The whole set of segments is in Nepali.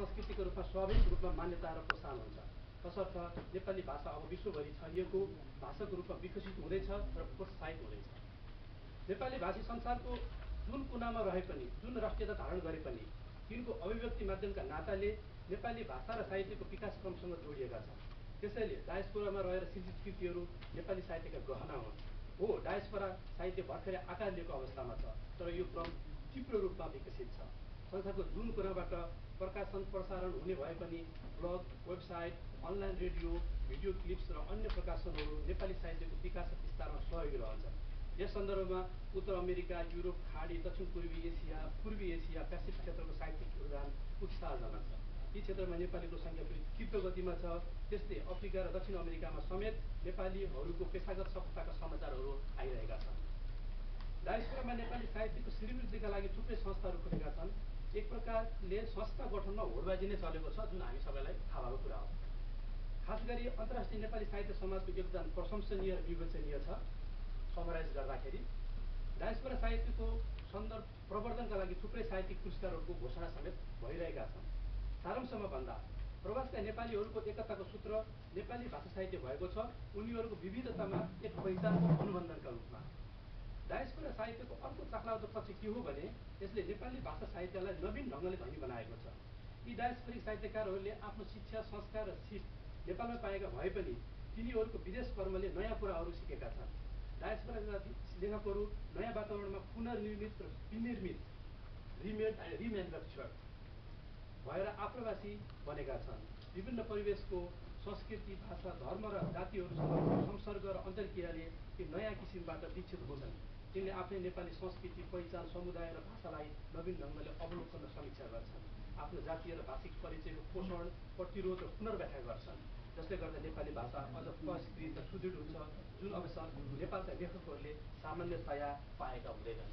संस्कृतिको रूपमा स्वाभाविक रूपमा मान्यता र प्रोत्साहन हुन्छ। तसर्थ नेपाली भाषा अब विश्वभरि छरिएको भाषाको रूपमा विकसित हुँदैछ र प्रोत्साहित हुँदैछ। नेपाली भाषी संसारको जुन कुनामा रहे पनि, जुन राष्ट्रियता धारण गरे पनि, तिनको अभिव्यक्ति माध्यमका नाताले नेपाली भाषा र साहित्यको विकास क्रमसँग जोडिएका छन्। त्यसैले डायस्पोरामा रहेर सृजित कृतिहरू नेपाली साहित्यका गहना हुन्। हो, डायस्पोरा साहित्य भर्खरै आकार लिएको अवस्थामा छ, तर यो क्रम तीव्र रूपमा विकसित छ। संसारको जुन कुराबाट प्रकाशन प्रसारण हुने भए पनि blog, website, online radio, video clips र अन्य प्रकाशनहरू नेपाली साहित्यको विकास र विस्तारमा सहयोगी रहन्छन्। यस सन्दर्भमा उत्तर अमेरिका, युरोप, खाडी, दक्षिण पूर्वी एसिया, पेसिफिक क्षेत्रको साहित्यिक योगदान उत्साहजनक छ। यी क्षेत्रमा नेपालीको सङ्ख्या पनि तीव्र गतिमा छ। त्यस्तै अफ्रिका र दक्षिण अमेरिकामा समेत नेपालीहरूको पेशागत सफलताका समाचारहरू आइरहेका छन्। डायस्पोरामा नेपाली साहित्यको श्रीवृद्धिका लागि थुप्रै संस्थाहरू खुलेका छन्। एक प्रकारले संस्था गठनमा होडबाजी नै चलेको छ, जुन हामी सबैलाई थाहा भएको कुरा हो। खास गरी अन्तर्राष्ट्रिय नेपाली साहित्य समाजको योगदान प्रशंसनीय र विवेचनीय छ। समराइज गर्दाखेरि डायस्पोरा साहित्यको सन्दर्भ प्रवर्धनका लागि थुप्रै साहित्यिक पुरस्कारहरूको घोषणा समेत भइरहेका छन्। सारांशमा भन्दा प्रवासका नेपालीहरूको एकताको सूत्र नेपाली भाषा साहित्य भएको छ, उनीहरूको विविधतामा एक पहिचानको अनुबन्धनका रूपमा। डायस्पोरा साहित्यको अर्को चाखलाग्दो पक्ष के हो भने यसले नेपाली भाषा साहित्यलाई नवीन ढङ्गले धनी बनाएको छ। यी डायस्पोरिक साहित्यकारहरूले आफ्नो शिक्षा, संस्कार र सिप नेपालमा पाएका भए पनि तिनीहरूको विदेश कर्मले नयाँ कुराहरू सिकेका छन्। डायस्पोराका लेखकहरू नयाँ वातावरणमा पुनर्निर्मित र विनिर्मित रिम्यानुफ्याक्चर्ड भएर आप्रवासी बनेका छन्। विभिन्न परिवेशको संस्कृति, भाषा, धर्म र जातिहरूसँग संसर्ग र अन्तर्क्रियाले ती नयाँ किसिमबाट विकसित हुन्छन्। तिनले आफ्नै नेपाली संस्कृति, पहिचान, समुदाय र भाषालाई नवीन ढङ्गले अवलोकन र समीक्षा गर्छन्। आफ्नो जातीय र भाषिक परिचयको पोषण, प्रतिरोध र पुनर्व्याख्या गर्छन्। जसले गर्दा नेपाली भाषा अझ परिष्कृत र सुदृढ हुन्छ, जुन अवसर नेपालका लेखकहरूले सामान्यतया पाएका हुँदैनन्।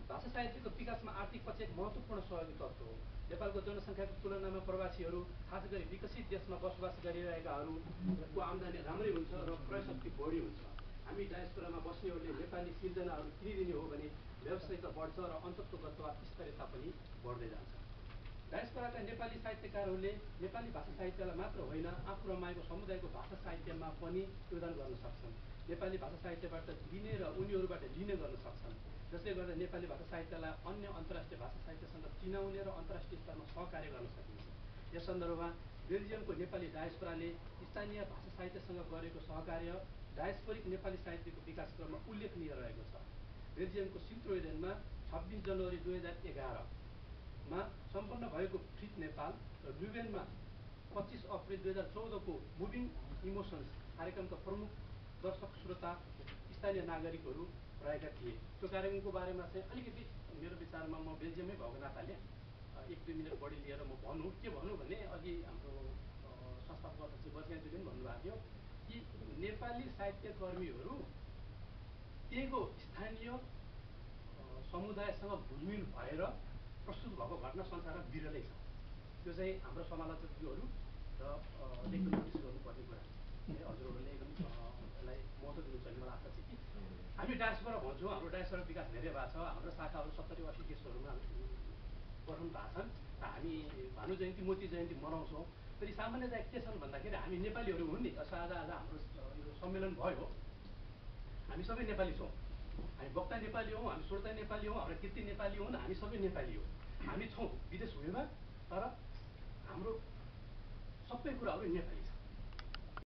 भाषा साहित्यको विकासमा आर्थिक पक्ष एक महत्त्वपूर्ण सहयोगी तत्त्व हो। नेपालको जनसङ्ख्याको तुलनामा प्रवासीहरू, खास गरी विकसित देशमा बसोबास गरिरहेकाहरूको आम्दानी राम्रै हुन्छ र क्रय शक्ति बढी हुन्छ। हामी डायस्पोरामा बस्नेहरूले नेपाली सिर्जनाहरू किनिदिने हो भने व्यवसायिकता बढ्छ र अन्तत्वगतवा स्तरीयता पनि बढ्दै जान्छ। डायस्पोराका नेपाली साहित्यकारहरूले नेपाली भाषा साहित्यलाई मात्र होइन, आफू रमाएको समुदायको भाषा साहित्यमा पनि योगदान गर्न सक्छन्। नेपाली भाषा साहित्यबाट दिने र उनीहरूबाट लिने गर्न सक्छन्। जसले गर्दा नेपाली भाषा साहित्यलाई अन्य अन्तर्राष्ट्रिय भाषा साहित्यसँग चिनाउने र अन्तर्राष्ट्रिय स्तरमा सहकार्य गर्न सकिन्छ। यस सन्दर्भमा बेल्जियमको नेपाली डायस्पोराले स्थानीय भाषा साहित्यसँग गरेको सहकार्य डायस्पोरिक नेपाली साहित्यको विकास क्रममा उल्लेखनीय रहेको छ। बेल्जियमको सिन्ट्रोइडेनमा 26 जनवरी 2011मा सम्पन्न भएको फ्रिज नेपाल र ल्युभेनमा 25 अप्रिल 2014 को मुभिङ इमोसन्स कार्यक्रमका प्रमुख दर्शक श्रोता स्थानीय नागरिकहरू रहेका थिए। त्यो कार्यक्रमको बारेमा चाहिँ अलिकति मेरो विचारमा म बेल्जियममै भएको नाताले 1-2 मिनट बढी लिएर म के भनौँ भने अघि हाम्रो संस्थापक अध्यक्ष बच्चाजीले पनि भन्नुभएको थियो कि नेपाली साहित्यकर्मीहरू त्यहीको स्थानीय समुदायसँग घुलमिल भएर प्रस्तुत भएको घटना संसारमा विरलै छ। त्यो चाहिँ हाम्रो समालोचकहरू र एकदम नोटिस गर्नुपर्ने कुरा है। हजुरहरूले एकदम यसलाई महत्त्व दिनु चाहिने मलाई आशा छ कि हामी डायस्पोरा भन्छौँ, हाम्रो डायस्पोरा विकास धेरै भएको छ। हाम्रो शाखाहरू 70-80 देशहरूमा गठन भएको छन् र हामी भानु जयन्ती, मोती जयन्ती मनाउँछौँ। फेरि सामान्यतया के छन् भन्दाखेरि हामी नेपालीहरू हुन् नि, आज हाम्रो यो सम्मेलन भयो, हामी सबै नेपाली छौँ। हामी वक्ता नेपाली हौँ, हामी श्रोता नेपाली हौँ, हाम्रो कृति नेपाली हुन्, हामी सबै नेपाली हौँ। हामी छौँ विदेश भूमिमा, तर हाम्रो सबै कुराहरू नेपाली छ।